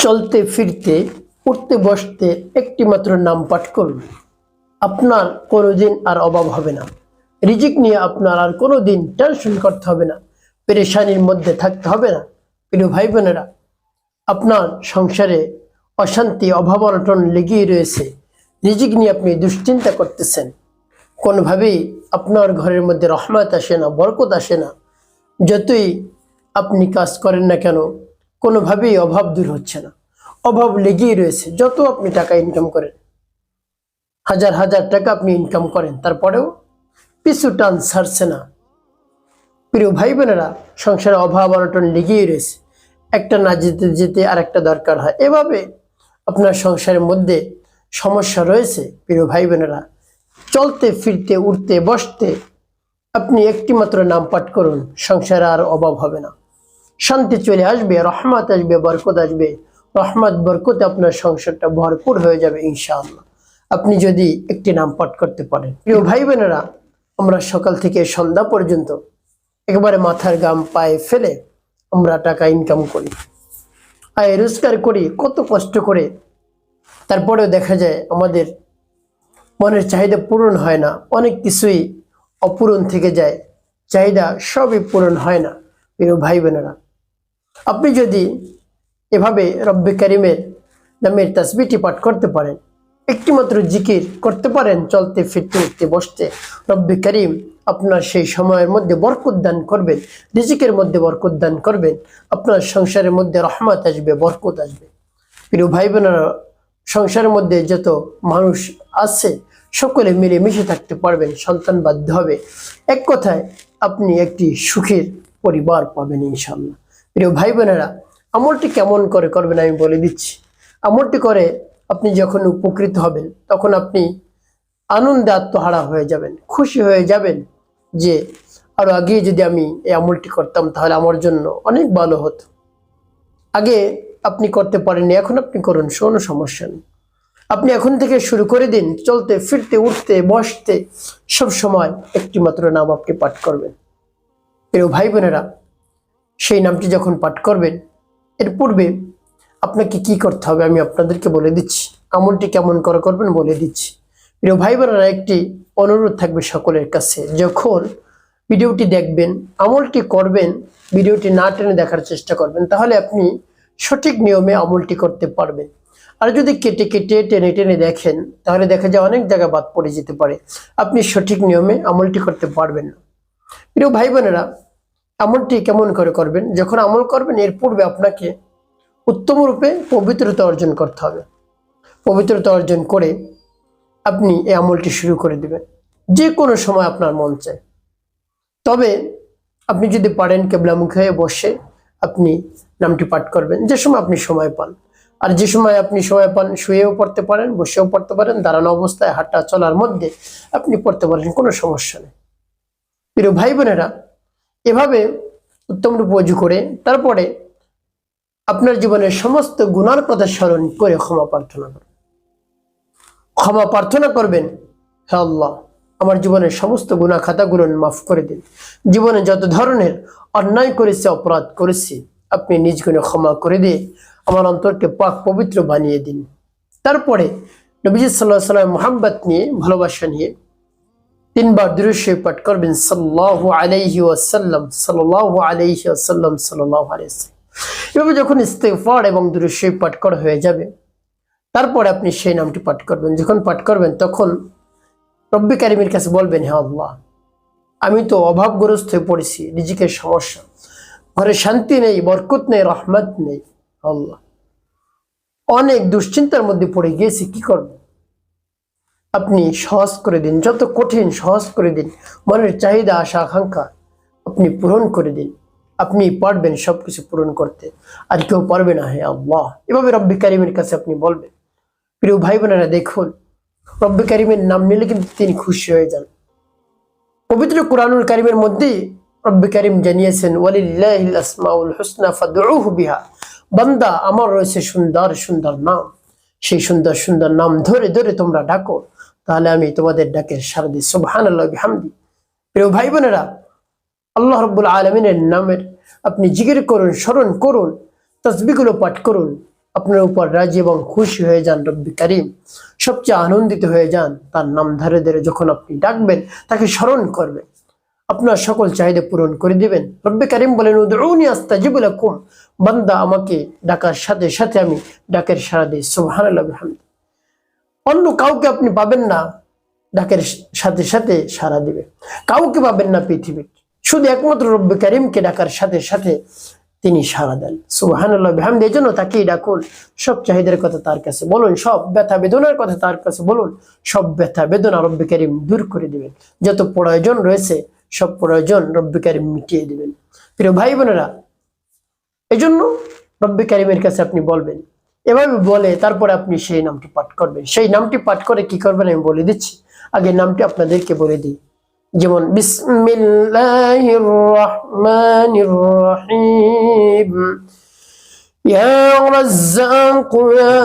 চলতে ফিরতে উঠতে বসতে একটি মাত্র নাম পাঠ করুন। আপনার কোনোদিন আর অভাব হবে না। রিজিক নিয়ে আপনার আর কোনোদিন টেনশন করতে হবে না, পেরেশানির মধ্যে থাকতে হবে না। প্রিয় ভাই বোনেরা, আপনার সংসারে অশান্তি অভাব অনটন লেগেই রয়েছে। রিজিক নিয়ে আপনি দুশ্চিন্তা করতেছেন, কোনোভাবেই আপনার ঘরের মধ্যে রহমত আসে না, বরকত আসে না। যতই আপনি কাজ করেন না কেন, কোনোভাবেই অভাব দূর হচ্ছে না, অভাব লেগেই রয়েছে। যত আপনি টাকা ইনকাম করেন, হাজার হাজার টাকা আপনি ইনকাম করেন, তারপরেও পিছু টান ছাড়ছে না। প্রিয় ভাই বোনেরা, সংসারে অভাব অনটন লেগেই রয়েছে, একটা না যেতে যেতে আর একটা দরকার হয়। এভাবে আপনার সংসারের মধ্যে সমস্যা রয়েছে। প্রিয় ভাই বোনেরা, চলতে ফিরতে উঠতে বসতে আপনি একটি মাত্র নাম পাঠ করুন, সংসারে আর অভাব হবে না, শান্তি চলে আসবে, রহমত আসবে, বরকত আসবে। রহমত বরকতে আপনার সংসারটা ভরপুর হয়ে যাবে ইনশাআল্লাহ, আপনি যদি একটি নাম পাঠ করতে পারেন। প্রিয় ভাই বোনেরা, আমরা সকাল থেকে সন্ধ্যা পর্যন্ত একেবারে মাথার ঘাম পায়ে ফেলে আমরা টাকা ইনকাম করি, আয় রোজগার করি, কত কষ্ট করে। তারপরেও দেখা যায় আমাদের মনের চাহিদা পূরণ হয় না, অনেক কিছুই অপূরণ থেকে যায়, চাহিদা সবই পূরণ হয় না। প্রিয় ভাই বোনেরা, আপনি যদি এভাবে রব্বে কারিমের নামের তাসবিহটি পাঠ করতে পারেন, একটি মাত্র জিকির করতে পারেন, চলতে ফিরতে উঠতে বসতে, রব্বে কারিম আপনার সেই সময়ের মধ্যে বরকত দান করবেন, রিজিকের মধ্যে বরকত দান করবেন, আপনার সংসারের মধ্যে রহমত আসবে, বরকত আসবে। প্রিয় ভাই বোনেরা, সংসারের মধ্যে যত মানুষ আছে সকলে মিলে মিশে থাকতে পারবেন, সন্তান বাধ্য হবে। এক কথায় আপনি একটি সুখের পরিবার পাবেন ইনশাআল্লাহ। প্রিয় ভাই বোনেরা, আমলটি কেমন করে করবেন আমি বলে দিচ্ছি। আমলটি করে আপনি যখন উপকৃত হবেন, তখন আপনি আনন্দে আত্মহারা হয়ে যাবেন, খুশি হয়ে যাবেন যে আরো আগে যদি আমি এই আমলটি করতাম তাহলে আমার জন্য অনেক ভালো হতো। আগে আপনি করতে পারেননি, এখন আপনি করুন, কোনো সমস্যা নেই। আপনি এখন থেকে শুরু করে দিন, চলতে ফিরতে উঠতে বসতে সব সময় একটি মাত্র নাম আপনি পাঠ করবেন। প্রিয় ভাই বোনেরা, সেই নামটি যখন পাঠ করবেন, এর পূর্বে আপনাকে কি করতে হবে আমি আপনাদেরকে বলে দিচ্ছি, আমলটি কেমন করে করবেন বলে দিচ্ছি। প্রিয় ভাই বোনেরা, একটি অনুরোধ থাকবে সকলের কাছে, যখন ভিডিওটি দেখবেন, আমলটি করবেন, ভিডিওটি না টেনে দেখার চেষ্টা করবেন, তাহলে আপনি সঠিক নিয়মে আমলটি করতে পারবেন। আর যদি কেটে কেটে টেনে টেনে দেখেন, তাহলে দেখা যায় অনেক জায়গা বাদ পড়ে যেতে পারে, আপনি সঠিক নিয়মে আমলটি করতে পারবেন না। প্রিয় ভাই বোনেরা, আমলটি কেমন করে করবেন, যখন আমল করবেন এর পূর্বে আপনাকে উত্তম রূপে পবিত্রতা অর্জন করতে হবে। পবিত্রতা অর্জন করে আপনি এই আমলটি শুরু করে দিবেন, যে কোনো সময় আপনার মন চায়। তবে আপনি যদি পারেন কেবলামুখী হয়ে বসে আপনি নামটি পাঠ করবেন, যে সময় আপনি সময় পান। আর যে সময় আপনি সময় পান, শুয়েও পড়তে পারেন, বসেও পড়তে পারেন, দাঁড়ানো অবস্থায় হাঁটা চলার মধ্যে আপনি পড়তে পারেন, কোনো সমস্যা নেই। প্রিয় ভাই বোনেরা, এভাবে উত্তম রূপে ওযু করে তারপরে আপনার জীবনের সমস্ত গুনার কথা স্মরণ করে ক্ষমা প্রার্থনা করবেন। ক্ষমা প্রার্থনা করবেন, হে আল্লাহ, আমার জীবনের সমস্ত গুনাহ খাতাগুলো মাফ করে দিন। জীবনে যত ধরনের অন্যায় করেছি, অপরাধ করেছি, আপনি নিজ গুণে ক্ষমা করে দিয়ে আমার অন্তরকে পাক পবিত্র বানিয়ে দিন। তারপরে নবীজি সাল্লাল্লাহু আলাইহি ওয়াসাল্লাম মুহাব্বত নিয়ে, ভালোবাসা নিয়ে 3 বার দুরূদ শরীফ পাঠ করবেন, সাল্লাল্লাহু আলাইহি ওয়াসাল্লাম, সাল্লাল্লাহু আলাইহি ওয়াসাল্লাম, সাল্লাল্লাহু আলাইহি ওয়াসাল্লাম। এভাবে যখন ইস্তেগফার এবং দুরূদ শরীফ পাঠ করা হয়ে যাবে, তারপরে আপনি সেই নামটি পাঠ করবেন। যখন পাঠ করবেন তখন রব্বে কারিমের কাছে বলবেন, হে আল্লাহ, আমি তো অভাবগ্রস্ত হয়ে পড়েছি, রিজিকের সমস্যা, ঘরে শান্তি নেই, বরকত নেই, রহমত নেই, আল্লাহ অনেক দুশ্চিন্তার মধ্যে পড়ে গিয়েছি, কি করব? আপনি সহজ করে দিন, যত কঠিন সহজ করে দিন, মনের চাহিদা আশা আকাঙ্ক্ষা আপনি পূরণ করে দিন। আপনি পারবেন সবকিছু পূরণ করতে, আর কেউ পারবে না, হে আল্লাহ। এভাবে রব্বে কারিমের কাছে আপনি বলবেন। প্রিয় ভাই বোনেরা, দেখুন, রব্বে কারিমের নাম নিলে কিন্তু তিনি খুশি হয়ে যান। পবিত্র কুরআনুল কারিমের মধ্যে রব্বে কারিম জানিয়েছেন, ওয়ালিল্লাহিল আসমাউল হুসনা ফাদউহু বিহা, বান্দা আমার রয়েছে সুন্দর সুন্দর নাম, সেই সুন্দর সুন্দর নাম ধরে ধরে তোমরা ডাকো, তাহলে আমি তোমাদের ডাকের সাড়া দিই। সুবহানাল্লাহি বিহামদি। প্রিয় ভাই বোনেরা, আল্লাহ রাব্বুল আলামিনের নামের আপনি জিকির করুন, স্মরণ করুন, তাসবিহগুলো পাঠ করুন, আপনার উপর রাজি এবং খুশি হয়ে যান রব্বি কারিম, সবচেয়ে আনন্দিত হয়ে যান। তার নাম ধরে ধরে যখন আপনি ডাকবেন, তাকে স্মরণ করবেন, আপনার সকল চাহিদা পূরণ করে দিবেন। রব্বি কারিম বলেন, উদউনি আস্তাজিব লাকুম, বান্দা আমাকে ডাকার সাথে সাথে আমি ডাকের সাড়া দিই। সুবহানাল্লাহ বিহামদি। অন্য কাউকে আপনি পাবেন না ডাকের সাথে সাথে সাড়া দিবে, কাউকে পাবেন না পৃথিবীর, শুধু একমাত্র রব্বি কারিমকে ডাকার সাথে সাথে তিনি সাড়া দেন। সুবহানাল্লাহ বিহামদি। এই জন্য তাকেই ডাকুন, সব চাহিদার কথা তার কাছে বলুন, সব ব্যথা বেদনার কথা তার কাছে বলুন, সব ব্যথা বেদনা রব্বি কারিম দূর করে দিবেন। যত প্রয়োজন রয়েছে সব প্রয়োজন রব্বি কারিম মিটিয়ে দিবেন। প্রিয় ভাই বোনেরা, এই জন্য রব্বি কারিমের কাছে আপনি বলবেন, এভাবে বলে তারপরে আপনি সেই নামটি পাঠ করবেন। সেই নামটি পাঠ করে কি করবেন আমি বলে দিচ্ছি, আগে নামটি আপনাদেরকে বলে দিই। যেমন বিসমিল্লাহির রহমানির রহিম, ইয়া রাজ্জাক ইয়া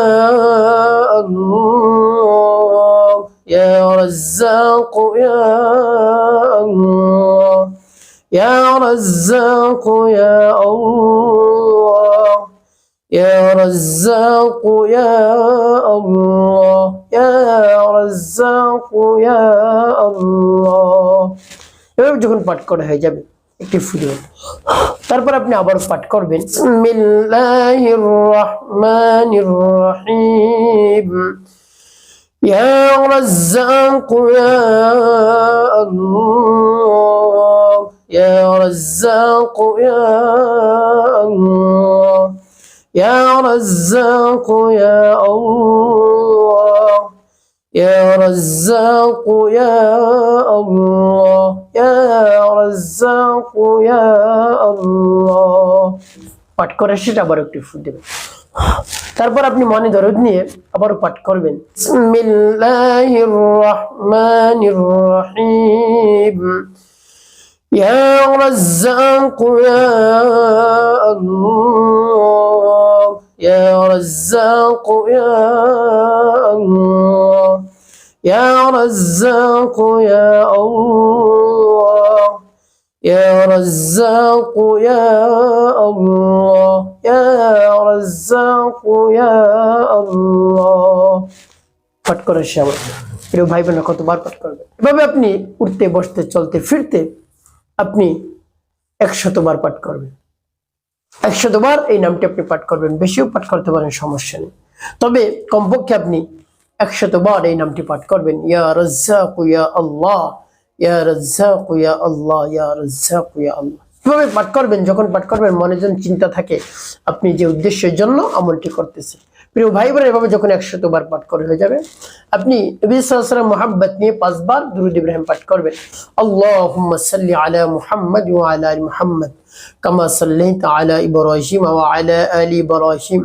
আল্লাহ, ইয়া রাজ্জাক ইয়া আল্লাহ, ইয়া রাজ্জাক ইয়া আল্লাহ, ইয়া রাজ্জাক ইয়া আল্লাহ, ইয়া রাজ্জাক ইয়া আল্লাহ। এভাবে যখন পাঠ করা হয়ে যাবে একটি ফু দিবেন, তারপর আপনি আবার পাঠ করবেন বিসমিল্লাহির রহমানির রহিম, ইয়া রাজ্জাক ইয়া আল্লাহ, ইয়া রাজ্জাক ইয়া আল্লাহ, ইয়া রাজ্জাক ইয়া আল্লাহ, ইয়া রাজ্জাক ইয়া আল্লাহ, ইয়া রাজ্জাক ইয়া আল্লাহ। পাঠ করে সেটা আবার একটু ফু দেবেন, তারপর আপনি মনে দরদ নিয়ে আবার পাঠ করবেন বিসমিল্লাহির রহমানির রহিম, ইয়া রাজ্জাক ইয়া আল্লাহ, ইয়া রাজ্জাক ইয়া আল্লাহ, ইয়া রাজ্জাক ইয়া আল্লাহ, ইয়া রাজ্জাক ইয়া আল্লাহ, ইয়া রাজ্জাক ইয়া আল্লাহ। পাঠ করে শেষ। প্রিয় ভাই বোনেরা, কতবার পাঠ করবেন? এভাবে আপনি উঠতে বসতে চলতে ফিরতে আপনি 100 বার পাঠ করবেন। 100 বার এই নামটি আপনি পাঠ করবেন, বেশিও পাঠ করতে পারেন, সমস্যা নেই, তবে কমপক্ষে আপনি 100 বার এই নামটি পাঠ করবেন। ইয়া রাজ্জাক ইয়া আল্লাহ, ইয়া রাজ্জাক ইয়া আল্লাহ, ইয়া রাজ্জাক ইয়া আল্লাহ। কিভাবে পাঠ করবেন? যখন পাঠ করবেন মনে যেন চিন্তা থাকে আপনি যে উদ্দেশ্যের জন্য আমলটি করতেছেন। প্রিয় ভাই বোনেরা, এভাবে যখন 100 বার পাঠ করে হয়ে যাবে, আপনি নবী সাল্লাল্লাহু আলাইহি ওয়াসাল্লাম মুহাব্বত নিয়ে 5 বার দুরূদ ইব্রাহিম পাঠ করবেন। আল্লাহুম্মা সাল্লি আলা মুহাম্মাদ ওয়া আলা আলি মুহাম্মাদ কামা সাল্লাইতা আলা ইব্রাহিম ওয়া আলা আলি ইব্রাহিম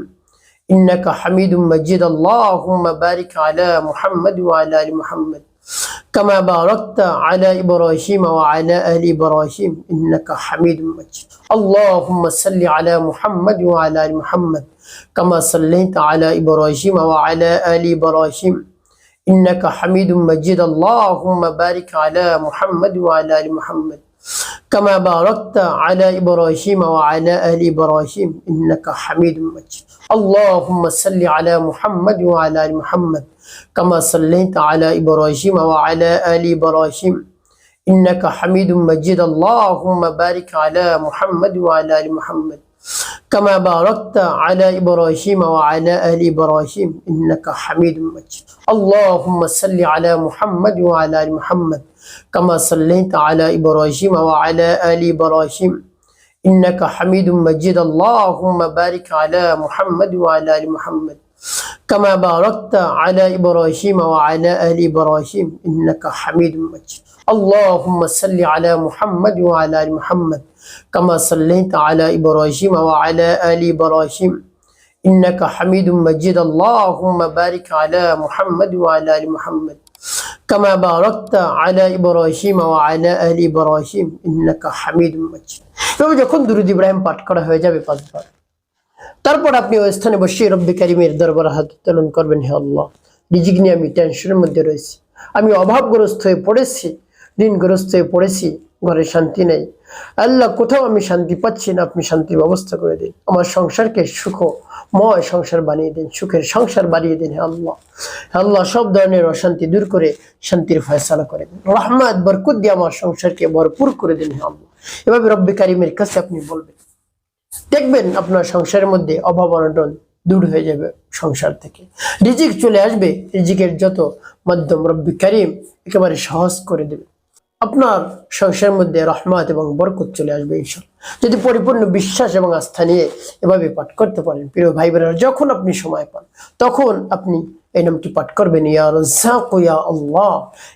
ইন্নাকা হামিদুম মাজিদ। আল্লাহুম্মা বারিক আলা মুহাম্মাদ ওয়া আলা আলি মুহাম্মাদ كما باركت على إبراهيم وعلى آل إبراهيم إنك حميد مجيد. اللهم صل على محمد وعلى آل محمد كما صليت على إبراهيم وعلى آل إبراهيم إنك حميد مجيد. اللهم بارك على محمد وعلى آل محمد كما باركت على إبراهيم وعلى آل إبراهيم إنك حميد مجيد. اللهم صل على محمد وعلى آل محمد كما صليت على إبراهيم وعلى آل إبراهيم إنك حميد مجيد. اللهم بارك على محمد وعلى آل محمد كما باركت على إبراهيم وعلى آل إبراهيم إنك حميد مجيد. اللهم صل على محمد وعلى آل محمد كما صليت على إبراهيم وعلى آل إبراهيم إنك حميد مجيد. اللهم بارك على محمد وعلى آل محمد كما باركت على إبراهيم وعلى آل إبراهيم إنك حميد مجيد. اللهم صل على محمد وعلى آل محمد كما صليت على إبراهيم وعلى آل إبراهيم إنك حميد مجيد. اللهم بارك على محمد وعلى آل محمد كما باركت على إبراهيم وعلى آل إبراهيم إنك حميد مجيد. এভাবে যখন দুরূদ ইব্রাহিম পাঠ করা হয়ে যাবে 5 বার, তারপর আপনি ওই স্থানে বসে রব্বি কারিমের দরবারে হাত উত্তোলন করবেন। হে আল্লাহ, রিজিক নিয়ে আমি টেনশনের মধ্যে রয়েছি, আমি অভাবগ্রস্ত হয়ে পড়েছি, ঋণগ্রস্ত হয়ে পড়েছি, ঘরে শান্তি নেই। আল্লাহ, কোথাও আমি শান্তি পাচ্ছি না, আপনি শান্তির ব্যবস্থা করে দিন। আমার সংসারকে সুখ ময় সংসার বানিয়ে দিন, সুখের সংসার বাড়িয়ে দিন। হে আল্লাহ, হে আল্লাহ, সব ধরনের অশান্তি দূর করে শান্তির ফয়সালা করে দিন। রহমত বরকত দিয়ে আমার সংসারকে ভরপুর করে দিন। হে আল্লাহ, এভাবে রব্বে কারিমের কাছে আপনি বলবেন, দেখবেন আপনার সংসারের মধ্যে অভাব অনটন দূর হয়ে যাবে, সংসার থেকে রিজিক চলে আসবে। রিজিকের যত মাধ্যম রব্বি কারিম একেবারে সহজ করে দেবে। আপনার সংসারের মধ্যে রহমত এবং বরকত চলে আসবে ইনশাআল্লাহ, যদি পরিপূর্ণ বিশ্বাস এবং আস্থা নিয়ে এভাবে পাঠ করতে পারেন। প্রিয় ভাই বোনেরা, যখন আপনি সময় পান তখন আপনি এই নামটি পাঠ করবেন, ইয়া রাজ্জাক ইয়া আল্লাহ,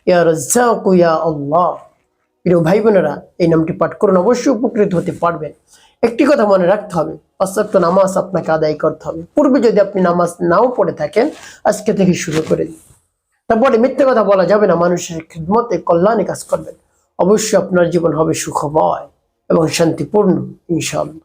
ইয়া রাজ্জাক ইয়া আল্লাহ। প্রিয় ভাই বোনেরা, এই নামটি পাঠ করুন, অবশ্যই উপকৃত হতে পারবেন। একটি কথা মনে রাখতে হবে, 5 ওয়াক্ত নামাজ আপনাকে আদায় করতে হবে। পূর্বে যদি আপনি নামাজ নাও পড়ে থাকেন, আজকে থেকে শুরু করে দিন। তারপরে মিথ্যে কথা বলা যাবে না, মানুষের খিদমতে কল্যাণে কাজ করবেন। অবশ্যই আপনার জীবন হবে সুখময় এবং শান্তিপূর্ণ ইনশাআল্লাহ।